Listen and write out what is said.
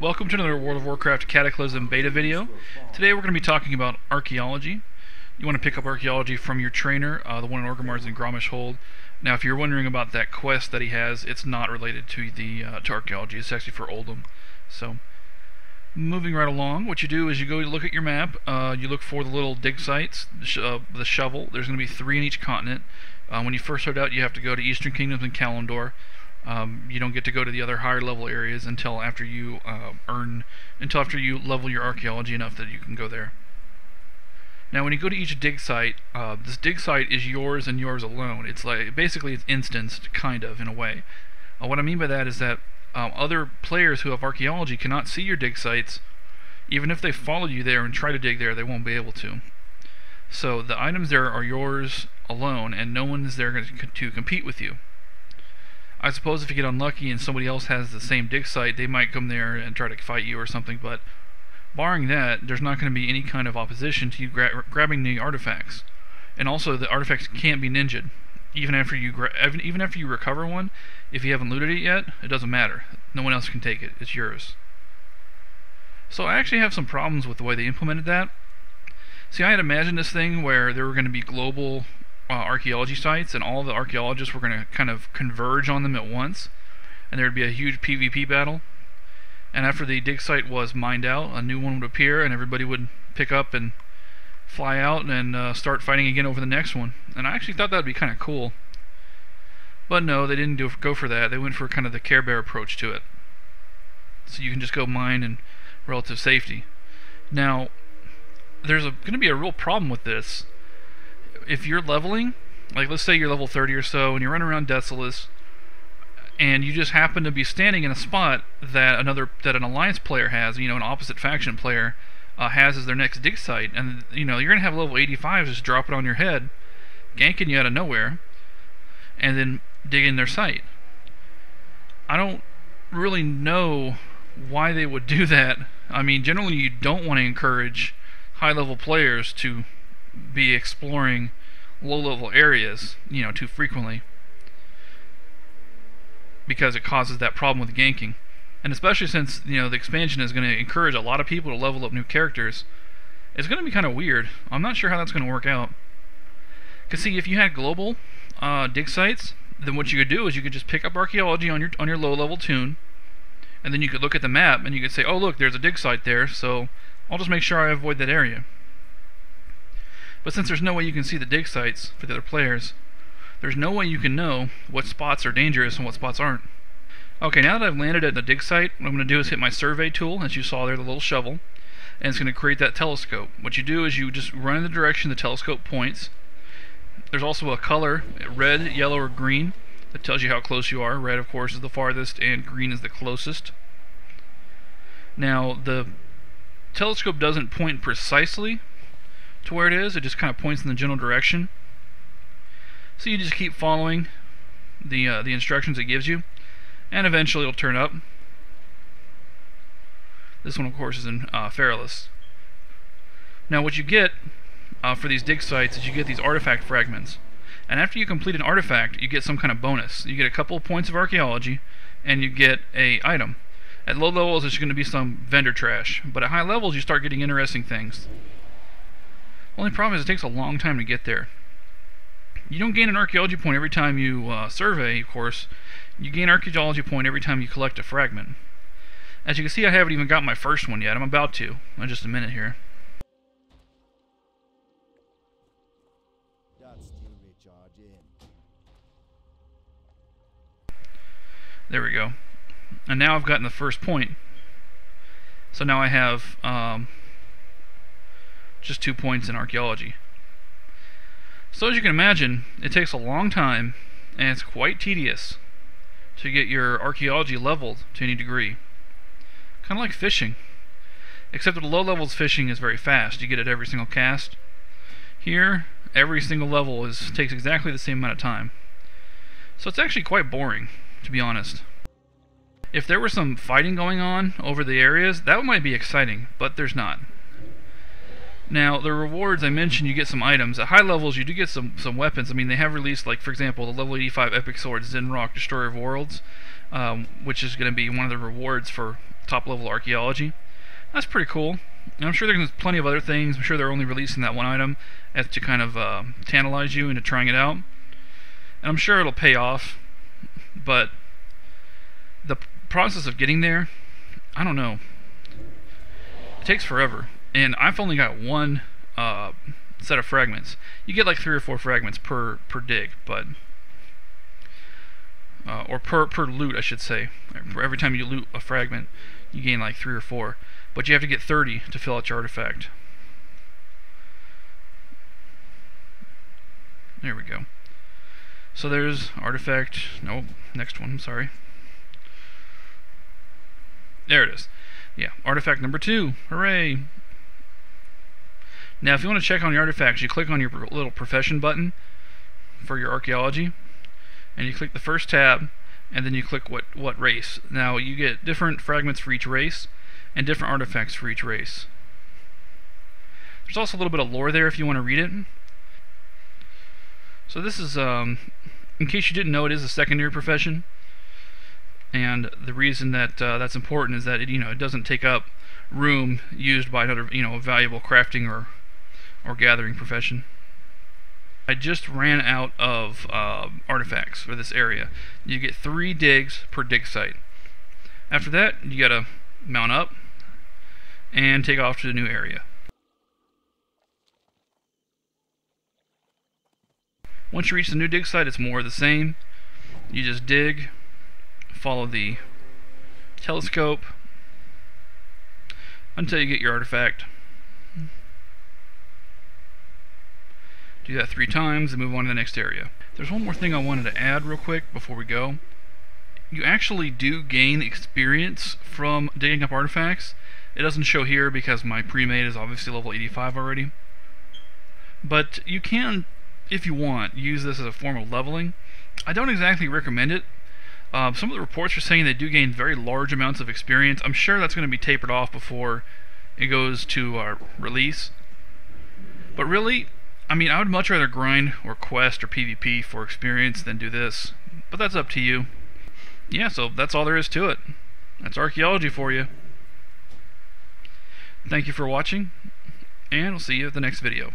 Welcome to another World of Warcraft Cataclysm beta video. Today we're going to be talking about Archaeology. You want to pick up Archaeology from your trainer, the one in Orgrimmar's in Grommash Hold. Now if you're wondering about that quest that he has, it's not related to the to Archaeology, it's actually for Oldham. So, moving right along, what you do is you go look at your map, you look for the little dig sites, the shovel. There's going to be 3 in each continent. When you first start out, you have to go to Eastern Kingdoms and Kalimdor. You don't get to go to the other higher level areas until after you level your archaeology enough that you can go there. Now when you go to each dig site, this dig site is yours and yours alone. It's like basically it's instanced, kind of, in a way. What I mean by that is that other players who have archaeology cannot see your dig sites. Even if they follow you there and try to dig there, they won't be able to. So the items there are yours alone, and no one is there to compete with you. I suppose if you get unlucky and somebody else has the same dig site, they might come there and try to fight you or something, but barring that, there's not going to be any kind of opposition to you grabbing the artifacts. And also, the artifacts can't be ninja'd. Even after you recover one, if you haven't looted it yet, it doesn't matter. No one else can take it. It's yours. So I actually have some problems with the way they implemented that. See, I had imagined this thing where there were going to be global archaeology sites, and all the archaeologists were going to kind of converge on them at once, and there would be a huge PvP battle. And after the dig site was mined out, a new one would appear, and everybody would pick up and fly out and start fighting again over the next one. And I actually thought that would be kind of cool. But no, they didn't go for that. They went for kind of the Care Bear approach to it. So you can just go mine in relative safety. Now, there's going to be a real problem with this. If you're leveling, like let's say you're level 30 or so, and you're running around Desolus, and you just happen to be standing in a spot that an alliance player has, an opposite faction player has as their next dig site, and you're gonna have level 85s just drop it on your head, ganking you out of nowhere, and then dig in their site. I don't really know why they would do that. I mean, generally you don't want to encourage high-level players to be exploring low-level areas, too frequently, because it causes that problem with ganking. And especially since, the expansion is going to encourage a lot of people to level up new characters, it's going to be kind of weird. I'm not sure how that's going to work out. Because see, if you had global dig sites, then what you could do is you could just pick up archaeology on your low-level toon, and then you could look at the map and you could say, oh look, there's a dig site there, so I'll just make sure I avoid that area. But since there's no way you can see the dig sites for the other players, there's no way you can know what spots are dangerous and what spots aren't. Okay, now that I've landed at the dig site, what I'm going to do is hit my survey tool, as you saw there, the little shovel, and it's going to create that telescope. What you do is you just run in the direction the telescope points. There's also a color, red, yellow, or green, that tells you how close you are. Red, of course, is the farthest, and green is the closest. Now, the telescope doesn't point precisely to where it is, it just kind of points in the general direction. So you just keep following the instructions it gives you, and eventually it'll turn up. This one, of course, is in Feralus. Now what you get for these dig sites is you get these artifact fragments, and after you complete an artifact you get some kind of bonus. You get a couple of points of archaeology, and you get a item. At low levels it's going to be some vendor trash, but at high levels you start getting interesting things. Only problem is it takes a long time to get there. You don't gain an archaeology point every time you survey, of course. You gain an archaeology point every time you collect a fragment. As you can see, I haven't even got my first one yet. I'm about to in just a minute here. There we go. And now I've gotten the first point. So now I have just 2 points in archaeology. So as you can imagine, it takes a long time, and it's quite tedious to get your archaeology leveled to any degree. Kind of like fishing, except that the low levels fishing is very fast. You get it every single cast. Here, every single level takes exactly the same amount of time. So it's actually quite boring, to be honest. If there were some fighting going on over the areas, that might be exciting, but there's not. Now, the rewards, I mentioned you get some items. At high levels, you do get some weapons. I mean, they have released, like, for example, the level 85 Epic Sword Zenrock Destroyer of Worlds, which is going to be one of the rewards for top level archaeology. That's pretty cool. And I'm sure there's plenty of other things. I'm sure they're only releasing that one item as to kind of tantalize you into trying it out. And I'm sure it'll pay off, but the process of getting there, I don't know. It takes forever, and I've only got one set of fragments. You get like 3 or 4 fragments per dig, but or per loot, I should say. For every time you loot a fragment, you gain like 3 or 4, but you have to get 30 to fill out your artifact. There we go. So there's artifact. Nope, next one. I'm sorry. There it is. Yeah, artifact number 2. Hooray! Now, if you want to check on your artifacts, you click on your little profession button for your archaeology, and you click the first tab, and then you click what race. Now, you get different fragments for each race, and different artifacts for each race. There's also a little bit of lore there if you want to read it. So this is, in case you didn't know, it is a secondary profession. And the reason that that's important is that it doesn't take up room used by another valuable crafting or gathering profession. I just ran out of artifacts for this area. You get 3 digs per dig site. After that, you gotta mount up and take off to the new area. Once you reach the new dig site, it's more of the same. You just dig, follow the telescope until you get your artifact. Do that 3 times and move on to the next area. There's one more thing I wanted to add real quick before we go. You actually do gain experience from digging up artifacts. It doesn't show here because my pre-made is obviously level 85 already. But you can, if you want, use this as a form of leveling. I don't exactly recommend it. Some of the reports are saying they do gain very large amounts of experience. I'm sure that's going to be tapered off before it goes to release. But really, I mean, I would much rather grind or quest or PvP for experience than do this. But that's up to you. Yeah, so that's all there is to it. That's archaeology for you. Thank you for watching, and we'll see you at the next video.